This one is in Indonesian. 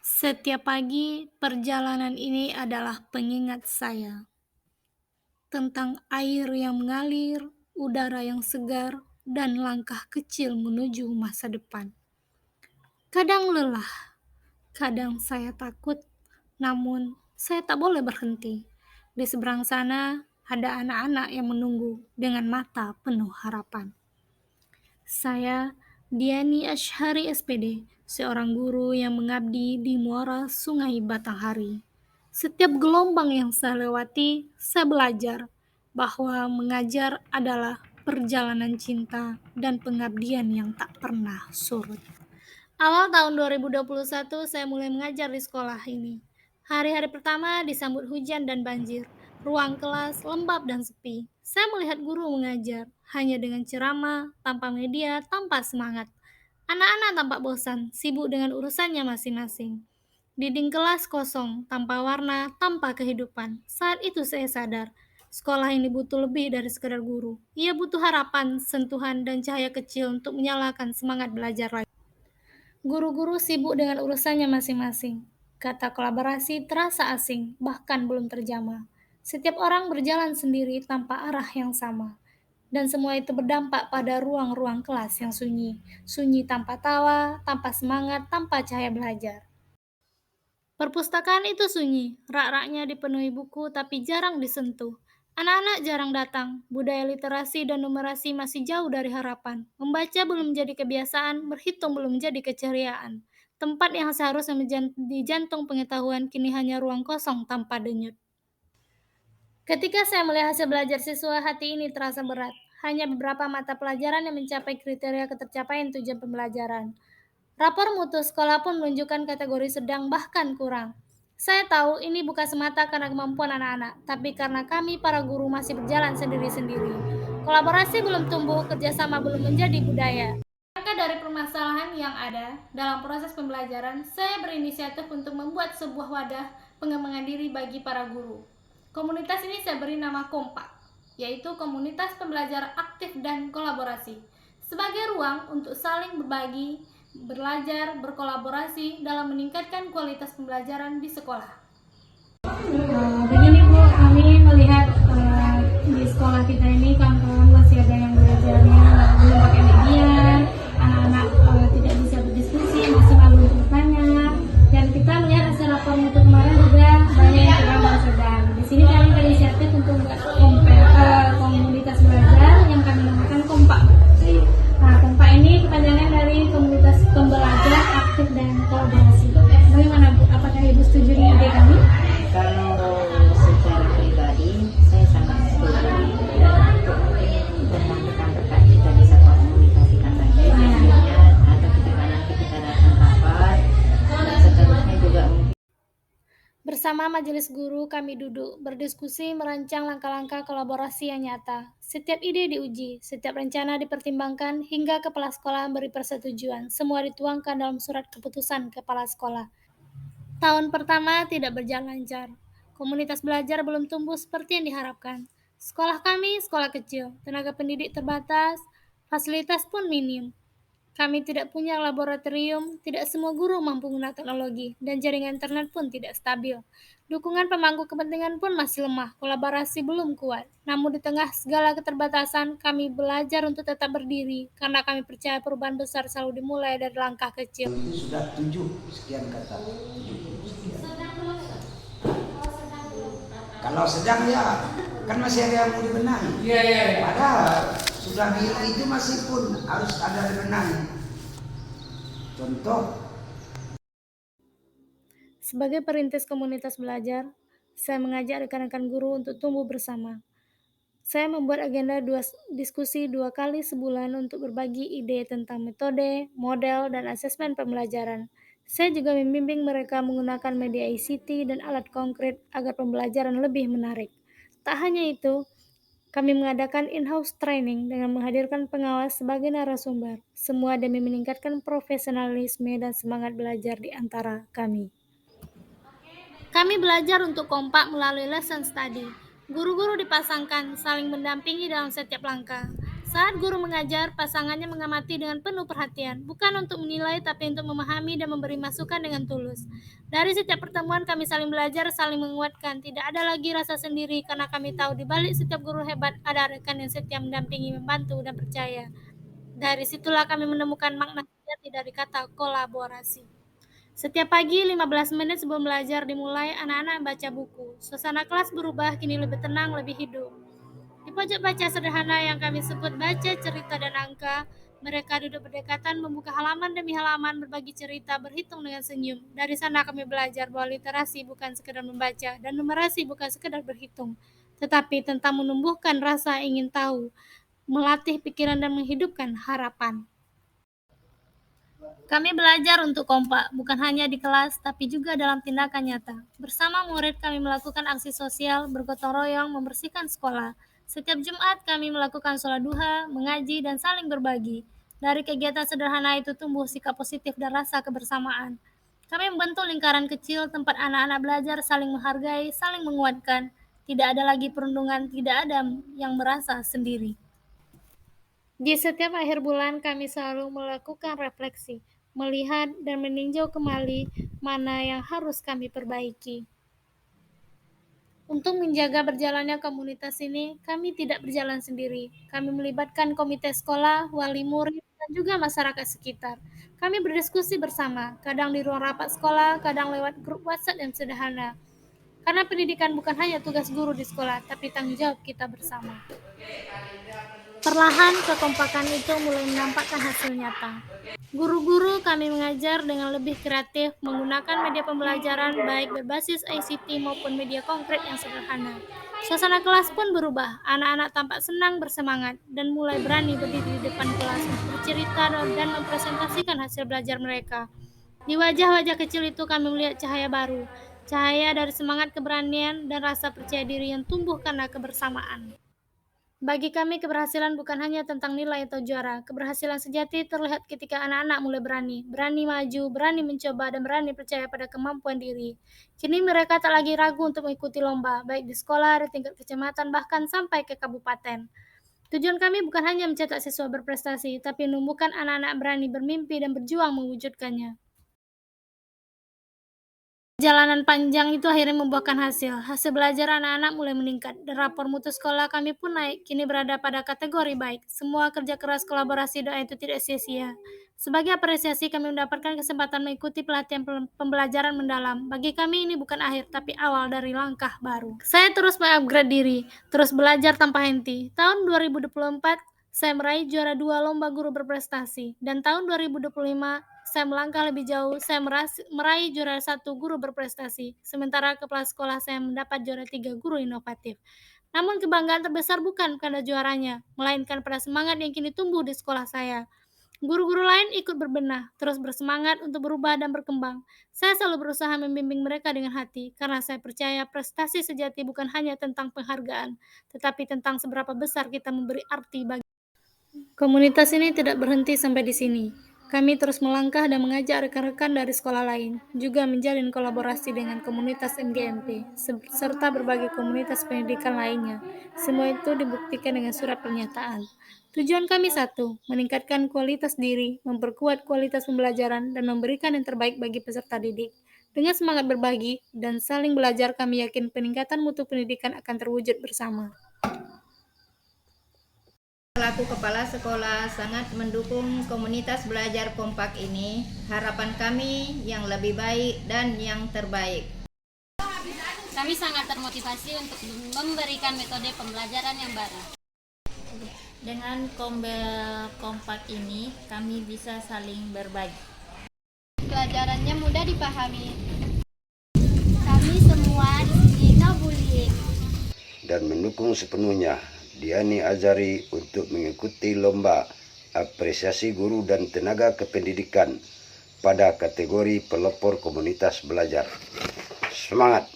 Setiap pagi, perjalanan ini adalah pengingat saya tentang air yang mengalir, udara yang segar, dan langkah kecil menuju masa depan. Kadang lelah, kadang saya takut, namun saya tak boleh berhenti. Di seberang sana ada anak-anak yang menunggu dengan mata penuh harapan. Saya, Diani Ashari SPD, seorang guru yang mengabdi di muara Sungai Batanghari. Setiap gelombang yang saya lewati, saya belajar bahwa mengajar adalah perjalanan cinta dan pengabdian yang tak pernah surut. Awal tahun 2021, saya mulai mengajar di sekolah ini. Hari-hari pertama disambut hujan dan banjir. Ruang kelas lembab dan sepi. Saya melihat guru mengajar, hanya dengan ceramah, tanpa media, tanpa semangat. Anak-anak tampak bosan, sibuk dengan urusannya masing-masing. Dinding kelas kosong, tanpa warna, tanpa kehidupan. Saat itu saya sadar, sekolah ini butuh lebih dari sekadar guru. Ia butuh harapan, sentuhan, dan cahaya kecil untuk menyalakan semangat belajar lagi. Guru-guru sibuk dengan urusannya masing-masing. Kata kolaborasi terasa asing, bahkan belum terjamah. Setiap orang berjalan sendiri tanpa arah yang sama. Dan semua itu berdampak pada ruang-ruang kelas yang sunyi. Sunyi tanpa tawa, tanpa semangat, tanpa cahaya belajar. Perpustakaan itu sunyi, rak-raknya dipenuhi buku tapi jarang disentuh. Anak-anak jarang datang, budaya literasi dan numerasi masih jauh dari harapan. Membaca belum menjadi kebiasaan, berhitung belum menjadi keceriaan. Tempat yang seharusnya menjadi jantung pengetahuan kini hanya ruang kosong tanpa denyut. Ketika saya melihat hasil belajar siswa, hati ini terasa berat. Hanya beberapa mata pelajaran yang mencapai kriteria ketercapaian tujuan pembelajaran. Rapor mutu sekolah pun menunjukkan kategori sedang bahkan kurang. Saya tahu ini bukan semata karena kemampuan anak-anak, tapi karena kami para guru masih berjalan sendiri-sendiri. Kolaborasi belum tumbuh, kerjasama belum menjadi budaya. Maka dari permasalahan yang ada dalam proses pembelajaran, saya berinisiatif untuk membuat sebuah wadah pengembangan diri bagi para guru. Komunitas ini saya beri nama Kompak, yaitu komunitas pembelajar aktif dan kolaborasi, sebagai ruang untuk saling berbagi, belajar, berkolaborasi dalam meningkatkan kualitas pembelajaran di sekolah. Begini Bu, kami melihat di sekolah kita ini kawan-kawan masih ada yang belajarnya belum pakai media, anak-anak tidak bisa berdiskusi, masih malu untuk bertanya, dan kita melihat hasil rapor mutu kemarin juga banyak yang kurang dan sedang. Di sini kami berinisiatif untuk membuat komunitas belajar yang kami namakan Kompak. Nah, Kompak ini kepanjangan dari komunitas pembelajar aktif dan kolaborasi. Bagaimana Bu? Apakah Ibu setuju dengan ide kami? Kalau secara pribadi, saya sangat setuju dan untuk mungkin dengan rekan-rekan kita bisa komunikasikan lagi hasilnya atau ketika nanti kita datang rapat dan seterusnya juga mungkin. Bersama majelis guru, kami duduk, berdiskusi, merancang langkah-langkah kolaborasi yang nyata. Setiap ide diuji, setiap rencana dipertimbangkan, hingga kepala sekolah memberi persetujuan. Semua dituangkan dalam surat keputusan kepala sekolah. Tahun pertama tidak berjalan lancar. Komunitas belajar belum tumbuh seperti yang diharapkan. Sekolah kami sekolah kecil, tenaga pendidik terbatas, fasilitas pun minim. Kami tidak punya laboratorium, tidak semua guru mampu menggunakan teknologi, dan jaringan internet pun tidak stabil. Dukungan pemangku kepentingan pun masih lemah, kolaborasi belum kuat. Namun di tengah segala keterbatasan, kami belajar untuk tetap berdiri, karena kami percaya perubahan besar selalu dimulai dari langkah kecil. Itu sudah 7 sekian kata, 70 sekian. Kalau sedang ya kan masih ada yang mau dibenahi. Padahal sudah biru itu masih pun harus ada dibenahi. Contoh, Sebagai perintis komunitas belajar, saya mengajak rekan-rekan guru untuk tumbuh bersama. Saya membuat agenda diskusi 2 kali sebulan untuk berbagi ide tentang metode, model, dan asesmen pembelajaran. Saya juga membimbing mereka menggunakan media ICT dan alat konkret agar pembelajaran lebih menarik. Tak hanya itu, kami mengadakan in-house training dengan menghadirkan pengawas sebagai narasumber, semua demi meningkatkan profesionalisme dan semangat belajar di antara kami. Kami belajar untuk kompak melalui lesson study. Guru-guru dipasangkan, saling mendampingi dalam setiap langkah. Saat guru mengajar, pasangannya mengamati dengan penuh perhatian, bukan untuk menilai tapi untuk memahami dan memberi masukan dengan tulus. Dari setiap pertemuan kami saling belajar, saling menguatkan. Tidak ada lagi rasa sendiri karena kami tahu di balik setiap guru hebat ada rekan yang setia mendampingi, membantu, dan percaya. Dari situlah kami menemukan makna sejati dari kata kolaborasi. Setiap pagi 15 menit sebelum belajar dimulai, anak-anak baca buku. Suasana kelas berubah, kini lebih tenang, lebih hidup. Di pojok baca sederhana yang kami sebut baca, cerita, dan angka, mereka duduk berdekatan, membuka halaman demi halaman, berbagi cerita, berhitung dengan senyum. Dari sana kami belajar bahwa literasi bukan sekedar membaca, dan numerasi bukan sekedar berhitung, tetapi tentang menumbuhkan rasa ingin tahu, melatih pikiran, dan menghidupkan harapan. Kami belajar untuk kompak, bukan hanya di kelas, tapi juga dalam tindakan nyata. Bersama murid kami melakukan aksi sosial, bergotong royong, membersihkan sekolah. Setiap Jumat kami melakukan sholat duha, mengaji, dan saling berbagi. Dari kegiatan sederhana itu tumbuh sikap positif dan rasa kebersamaan. Kami membentuk lingkaran kecil tempat anak-anak belajar saling menghargai, saling menguatkan. Tidak ada lagi perundungan, tidak ada yang merasa sendiri. Di setiap akhir bulan kami selalu melakukan refleksi, melihat dan meninjau kembali mana yang harus kami perbaiki. Untuk menjaga berjalannya komunitas ini, kami tidak berjalan sendiri. Kami melibatkan komite sekolah, wali murid, dan juga masyarakat sekitar. Kami berdiskusi bersama, kadang di ruang rapat sekolah, kadang lewat grup WhatsApp yang sederhana. Karena pendidikan bukan hanya tugas guru di sekolah, tapi tanggung jawab kita bersama. Perlahan, kekompakan itu mulai menampakkan hasil nyata. Guru-guru kami mengajar dengan lebih kreatif, menggunakan media pembelajaran baik berbasis ICT maupun media konkret yang sederhana. Suasana kelas pun berubah, anak-anak tampak senang, bersemangat, dan mulai berani berdiri di depan kelas untuk bercerita dan mempresentasikan hasil belajar mereka. Di wajah-wajah kecil itu kami melihat cahaya baru, cahaya dari semangat keberanian dan rasa percaya diri yang tumbuh karena kebersamaan. Bagi kami, keberhasilan bukan hanya tentang nilai atau juara. Keberhasilan sejati terlihat ketika anak-anak mulai berani maju, berani mencoba, dan berani percaya pada kemampuan diri. Kini mereka tak lagi ragu untuk mengikuti lomba, baik di sekolah, di tingkat kecamatan, bahkan sampai ke kabupaten. Tujuan kami bukan hanya mencetak siswa berprestasi, tapi menumbuhkan anak-anak berani bermimpi dan berjuang mewujudkannya. Perjalanan panjang itu akhirnya membuahkan hasil. Hasil belajar anak-anak mulai meningkat, dan rapor mutu sekolah kami pun naik, kini berada pada kategori baik. Semua kerja keras, kolaborasi, doa itu tidak sia-sia. Sebagai apresiasi, kami mendapatkan kesempatan mengikuti pelatihan pembelajaran mendalam. Bagi kami ini bukan akhir, tapi awal dari langkah baru. Saya terus mengupgrade diri, terus belajar tanpa henti. Tahun 2024, saya meraih juara 2 lomba guru berprestasi, dan tahun 2025, saya melangkah lebih jauh, saya meraih juara 1 guru berprestasi, sementara kepala sekolah saya mendapat juara 3 guru inovatif. Namun kebanggaan terbesar bukan pada juaranya, melainkan pada semangat yang kini tumbuh di sekolah saya. Guru-guru lain ikut berbenah, terus bersemangat untuk berubah dan berkembang. Saya selalu berusaha membimbing mereka dengan hati, karena saya percaya prestasi sejati bukan hanya tentang penghargaan, tetapi tentang seberapa besar kita memberi arti bagi. Komunitas ini tidak berhenti sampai di sini. Kami terus melangkah dan mengajak rekan-rekan dari sekolah lain, juga menjalin kolaborasi dengan komunitas MGMP, serta berbagai komunitas pendidikan lainnya. Semua itu dibuktikan dengan surat pernyataan. Tujuan kami satu, meningkatkan kualitas diri, memperkuat kualitas pembelajaran, dan memberikan yang terbaik bagi peserta didik. Dengan semangat berbagi dan saling belajar, kami yakin peningkatan mutu pendidikan akan terwujud bersama. Selaku kepala sekolah sangat mendukung komunitas belajar kompak ini. Harapan kami yang lebih baik dan yang terbaik. Kami sangat termotivasi untuk memberikan metode pembelajaran yang baru. Dengan Kombel Kompak ini, kami bisa saling berbagi. Pelajarannya mudah dipahami. Kami semua di sini no bullying. Dan mendukung sepenuhnya Diani Azari untuk mengikuti lomba apresiasi guru dan tenaga kependidikan pada kategori pelopor komunitas belajar. Semangat!